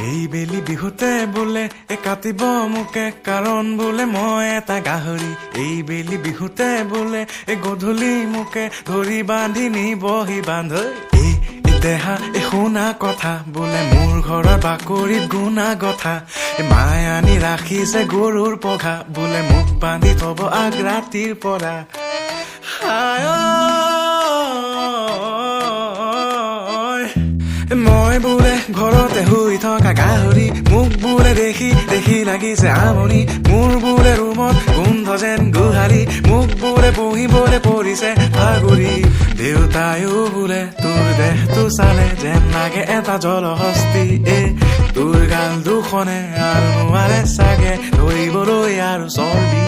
এই বেলি বিহুতে বোলে কাটিব মোকে কাৰণ বোলে মই এটা গাহৰি এই বেলি বিহুতে বোলে গধূলি মোকে ধৰি বান্ধি নিবহি বান্ধ এই দেহা শুনা কথা বোলে মোৰ ঘৰৰ বাকৰিত গুণা গথা মায়ে আনি ৰাখিছে গৰুৰ পঘা বোলে মোক বান্ধি থব আগ ৰাতিৰ পৰা মই বোলে ঘৰতে শুই থকা গাহৰি মোক বোলে দেখি দেখি লাগিছে আমনি মোৰ বোলে ৰুমত গোন্ধ যেন গোহাৰি মোক বোলে বহিবলৈ পৰিছে ভাগুৰি দেউতায়ো বোলে তোৰ দেহটো চালে যেন লাগে এটা জলহস্তি তোৰ গাল দুখনে আলমোৱাৰে চাগে ধৰিবলৈ আৰু চৰ্বি